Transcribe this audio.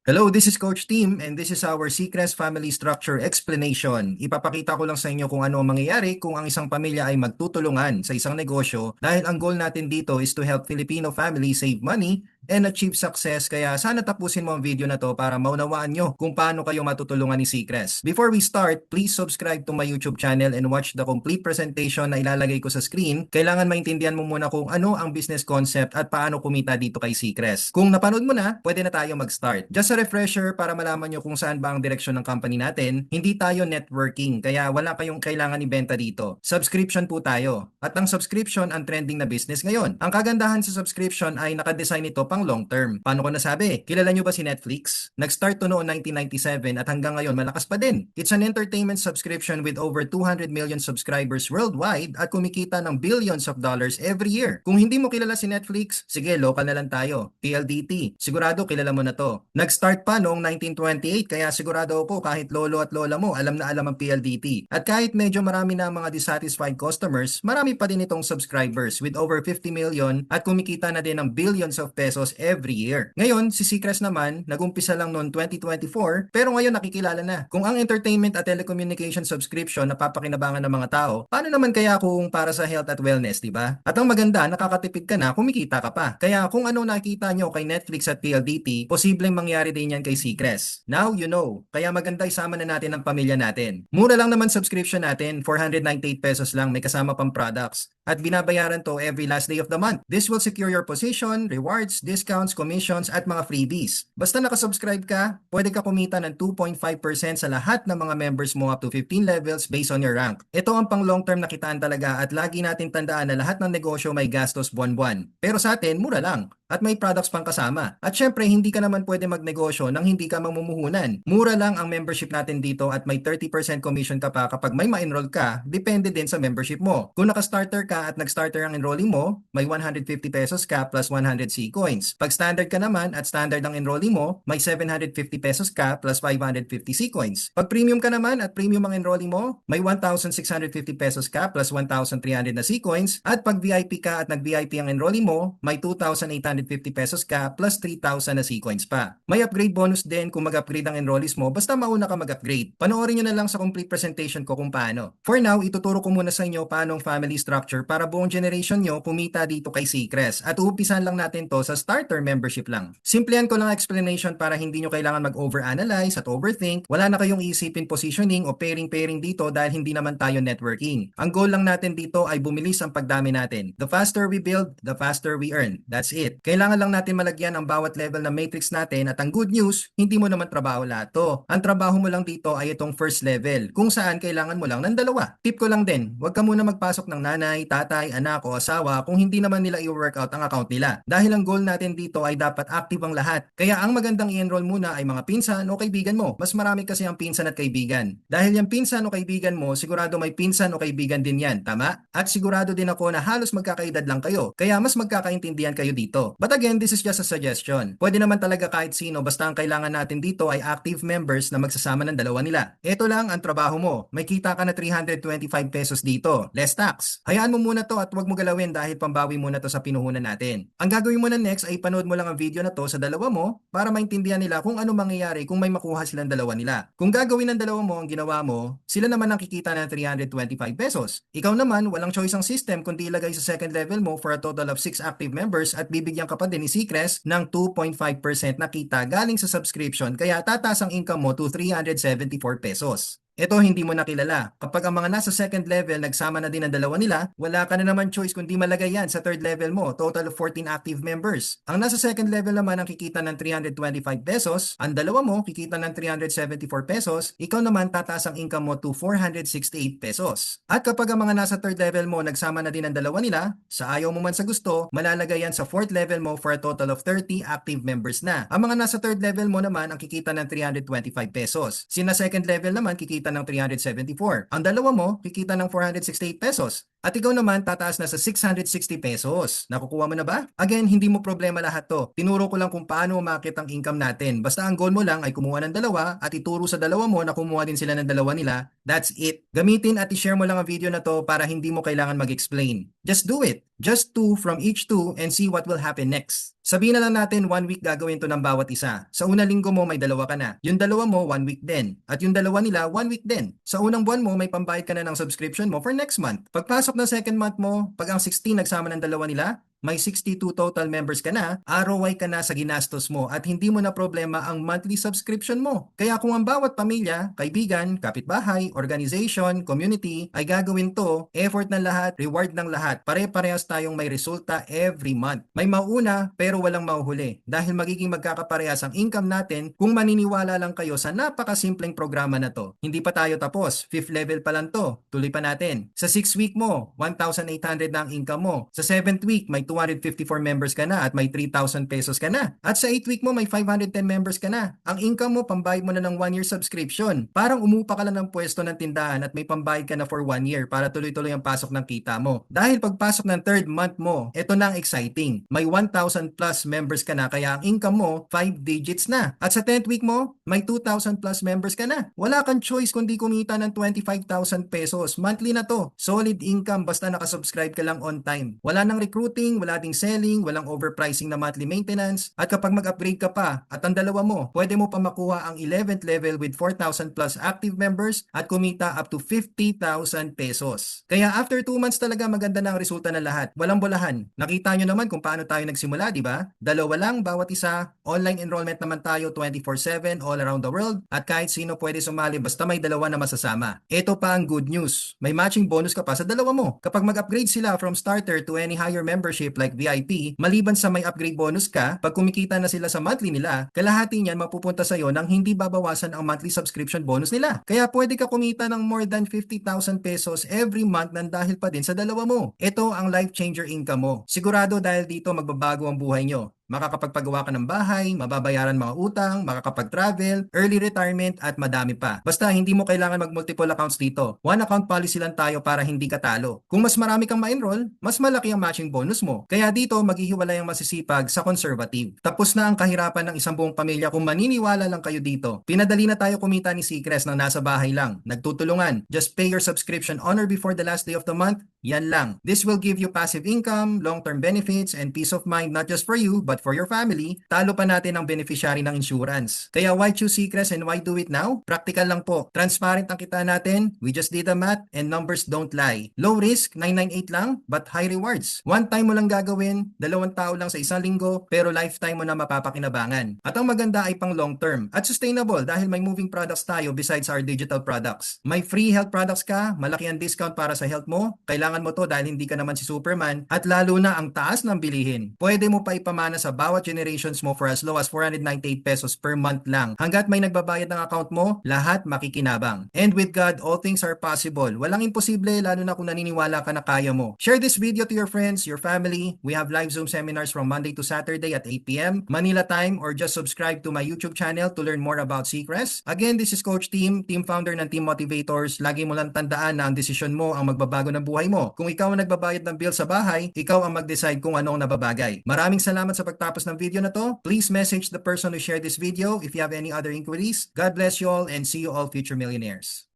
Hello, this is Coach Tim and this is our Seacrest Family Structure Explanation. Ipapakita ko lang sa inyo kung ano ang mangyayari kung ang isang pamilya ay magtutulungan sa isang negosyo dahil ang goal natin dito is to help Filipino families save money and achieve success. Kaya sana tapusin mo ang video na to para maunawaan nyo kung paano kayo matutulungan ni Seacrest. Before we start, please subscribe to my YouTube channel and watch the complete presentation na ilalagay ko sa screen. Kailangan maintindihan mo muna kung ano ang business concept at paano kumita dito kay Seacrest. Kung napanood mo na, pwede na tayo mag-start. Just a refresher para malaman nyo kung saan ba ang direksyon ng company natin, hindi tayo networking, kaya wala kayong kailangan ibenta dito. Subscription po tayo. At ang subscription ang trending na business ngayon. Ang kagandahan sa subscription ay nakadesign ito pang long term. Paano ko nasabi? Kilala nyo ba si Netflix? Nag-start to noong 1997 at hanggang ngayon malakas pa din. It's an entertainment subscription with over 200 million subscribers worldwide at kumikita ng billions of dollars every year. Kung hindi mo kilala si Netflix, sige, local na lang tayo. PLDT. Sigurado kilala mo na to. Nag-start pa noong 1928 kaya sigurado ako kahit lolo at lola mo alam na alam ang PLDT. At kahit medyo marami na mga dissatisfied customers, marami pa din itong subscribers with over 50 million at kumikita na din ng billions of pesos every year. Ngayon, si Seacrest naman, nagumpisa lang noong 2024 pero ngayon nakikilala na. Kung ang entertainment at telecommunication subscription napapakinabangan ng mga tao, paano naman kaya kung para sa health at wellness, di ba? At ang maganda, nakakatipid ka na, kumikita ka pa. Kaya kung ano nakita nyo kay Netflix at PLDT, posibleng mangyari din yan kay Seacrest. Now you know. Kaya maganda isama na natin ang pamilya natin. Mura lang naman subscription natin, 498 pesos lang, may kasama pang products. At binabayaran to every last day of the month. This will secure your position, rewards, discounts, commissions, at mga freebies. Basta nakasubscribe ka, pwede ka kumita ng 2.5% sa lahat ng mga members mo up to 15 levels based on your rank. Ito ang pang long term na kitaan talaga at lagi natin tandaan na lahat ng negosyo may gastos buwan-buwan. Pero sa atin, mura lang. At may products pang kasama. At syempre, hindi ka naman pwede magnegosyo nang hindi ka mamumuhunan. Mura lang ang membership natin dito at may 30% commission ka pa kapag may ma-enroll ka, depende din sa membership mo. Kung naka-starter ka at nag-starter ang enrolling mo, may 150 pesos ka plus 100 C-coins. Pag standard ka naman at standard ang enrolling mo, may 750 pesos ka plus 550 C-coins. Pag premium ka naman at premium ang enrolling mo, may 1,650 pesos ka plus 1,300 na C-coins. At pag VIP ka at nag-VIP ang enrolling mo, may 2,850 pesos ka plus 3,000 na C-coins pa. May upgrade bonus din kung mag-upgrade ang enrollees mo basta mauna ka mag-upgrade. Panoorin nyo na lang sa complete presentation ko kung paano. For now, ituturo ko muna sa inyo paano ang family structure para buong generation nyo kumita dito kay Seacrest. At uumpisan lang natin to sa starter membership lang. Simplihan ko lang explanation para hindi nyo kailangan mag-overanalyze at overthink. Wala na kayong isipin positioning o pairing-pairing dito dahil hindi naman tayo networking. Ang goal lang natin dito ay bumilis ang pagdami natin. The faster we build, the faster we earn. That's it. Kailangan lang natin malagyan ang bawat level ng matrix natin at ang good news, hindi mo naman trabaho lahat to. Ang trabaho mo lang dito ay itong first level kung saan kailangan mo lang ng dalawa. Tip ko lang din, huwag ka muna magpasok ng nanay, tatay, anak o asawa kung hindi naman nila i-workout ang account nila. Dahil ang goal natin dito ay dapat active ang lahat. Kaya ang magandang i-enroll muna ay mga pinsan o kaibigan mo. Mas marami kasi ang pinsan at kaibigan. Dahil yung pinsan o kaibigan mo, sigurado may pinsan o kaibigan din yan, tama? At sigurado din ako na halos magkakaedad lang kayo. Kaya mas magkakaintindihan kayo dito. But again, this is just a suggestion. Pwede naman talaga kahit sino basta ang kailangan natin dito ay active members na magsasama ng dalawa nila. Ito lang ang trabaho mo. May kita ka na 325 pesos dito. Less tax. Hayaan mo muna to at huwag mo galawin dahil pambawi muna to sa pinuhunan natin. Ang gagawin mo na next ay panood mo lang ang video na to sa dalawa mo para maintindihan nila kung ano mangyayari kung may makuha silang dalawa nila. Kung gagawin ng dalawa mo ang ginawa mo, sila naman ang kikita ng 325 pesos. Ikaw naman, walang choice ang system kundi ilagay sa second level mo for a total of 6 active members at bibigyan ka pa din ni Seacrest ng 2.5% na kita galing sa subscription kaya tataas ang income mo to 374 pesos. Ito hindi mo nakilala. Kapag ang mga nasa second level nagsama na din ang dalawa nila, wala ka na naman choice kundi malagay yan sa third level mo, total of 14 active members. Ang nasa second level naman ang kikita ng 325 pesos, ang dalawa mo kikita ng 374 pesos, ikaw naman tataas ang income mo to 468 pesos. At kapag ang mga nasa third level mo nagsama na din ang dalawa nila, sa ayaw mo man sa gusto, malalagay yan sa fourth level mo for a total of 30 active members na. Ang mga nasa third level mo naman ang kikita ng 325 pesos. Sina second level naman kikita ng 374. Ang dalawa mo, kikita ng 468 pesos. At ikaw naman, tataas na sa 660 pesos. Nakukuha mo na ba? Again, hindi mo problema lahat to. Tinuro ko lang kung paano umakit ang income natin. Basta ang goal mo lang ay kumuha ng dalawa at ituro sa dalawa mo na kumuha din sila ng dalawa nila That's it. Gamitin at i-share mo lang ang video na to para hindi mo kailangan mag-explain. Just do it. Just 2 from each 2 and see what will happen next. Sabihin na lang natin 1 week gagawin to ng bawat isa. Sa unang linggo mo may 2 ka na. Yung 2 mo 1 week din. At yung 2 nila 1 week din. Sa unang buwan mo may pambayad ka na ng subscription mo for next month. Pagpasok ng second month mo, pag ang 16 nagsama ng 2 nila, may 62 total members ka na, ROI ka na sa ginastos mo at hindi mo na problema ang monthly subscription mo. Kaya kung ang bawat pamilya, kaibigan, kapitbahay, organization, community ay gagawin to, effort ng lahat, reward ng lahat, pare-parehas tayong may resulta every month. May mauna pero walang mauhuli dahil magiging magkakaparehas ang income natin kung maniniwala lang kayo sa napakasimpleng programa na to. Hindi pa tayo tapos, 5th level pa lang to, tuloy pa natin. Sa 6th week mo, 1,800 na ang income mo. Sa 7th week, may 254 members ka na at may 3,000 pesos ka na. At sa 8th week mo, may 510 members ka na. Ang income mo, pambayad mo na ng 1 year subscription. Parang umupa ka lang ng pwesto ng tindahan at may pambayad ka na for 1 year para tuloy-tuloy ang pasok ng kita mo. Dahil pagpasok ng 3rd month mo, ito na ang exciting. May 1,000 plus members ka na kaya ang income mo, 5 digits na. At sa 10th week mo, may 2,000 plus members ka na. Wala kang choice kundi kumita ng 25,000 pesos. Monthly na to. Solid income basta nakasubscribe ka lang on time. Wala nang recruiting, wala ding selling, walang overpricing na monthly maintenance, at kapag mag-upgrade ka pa at ang 2 mo, pwede mo pa makuha ang 11th level with 4,000 plus active members at kumita up to 50,000 pesos. Kaya after 2 months talaga maganda na ang resulta ng lahat. Walang bulahan. Nakita nyo naman kung paano tayo nagsimula, di ba? 2 lang bawat isa, online enrollment naman tayo 24/7 all around the world at kahit sino pwede sumali basta may 2 na masasama. Ito pa ang good news. May matching bonus ka pa sa 2 mo. Kapag mag-upgrade sila from starter to any higher membership like VIP, maliban sa may upgrade bonus ka, pag kumikita na sila sa monthly nila, kalahati niyan mapupunta sa iyo nang hindi babawasan ang monthly subscription bonus nila. Kaya pwede ka kumita ng more than 50,000 pesos every month nang dahil pa din sa 2 mo. Ito ang life changer income mo. Sigurado dahil dito magbabago ang buhay nyo. Makakapagpagawa ka ng bahay, mababayaran mga utang, makakapag-travel, early retirement at madami pa. Basta hindi mo kailangan mag-multiple accounts dito. One account policy lang tayo para hindi ka talo. Kung mas marami kang ma-enroll, mas malaki ang matching bonus mo. Kaya dito maghihiwalay ang masisipag sa conservative. Tapos na ang kahirapan ng isang buong pamilya kung maniniwala lang kayo dito. Pinadali na tayo kumita ni Seacrest nang nasa bahay lang. Nagtutulungan. Just pay your subscription on or before the last day of the month. Yan lang. This will give you passive income, long-term benefits, and peace of mind not just for you but for your family. Talo pa natin ang beneficiary ng insurance. Kaya why choose Seacrest and why do it now? Practical lang po. Transparent ang kita natin. We just did the math and numbers don't lie. Low risk, 998 lang, but high rewards. One time mo lang gagawin, 2 tao lang sa isang linggo, pero lifetime mo na mapapakinabangan. At ang maganda ay pang long term at sustainable dahil may moving products tayo besides our digital products. May free health products ka, malaki ang discount para sa health mo, kailangan mo to dahil hindi ka naman si Superman, at lalo na ang taas ng bilihin. Pwede mo pa ipamana sa bawat generations mo for as low as 498 pesos per month lang. Hanggat may nagbabayad ng account mo, lahat makikinabang. And with God, all things are possible. Walang imposible lalo na kung naniniwala ka na kaya mo. Share this video to your friends, your family. We have live Zoom seminars from Monday to Saturday at 8 p.m. Manila time, or just subscribe to my YouTube channel to learn more about Seacrest. Again, this is Coach Team founder ng Team Motivators. Lagi mo lang tandaan na ang desisyon mo ang magbabago ng buhay mo. Kung ikaw ang nagbabayad ng bill sa bahay, ikaw ang mag-decide kung ano ang nababagay. Maraming salamat sa pagtapos ng video na to. Please message the person who shared this video if you have any other inquiries. God bless you all and see you all future millionaires.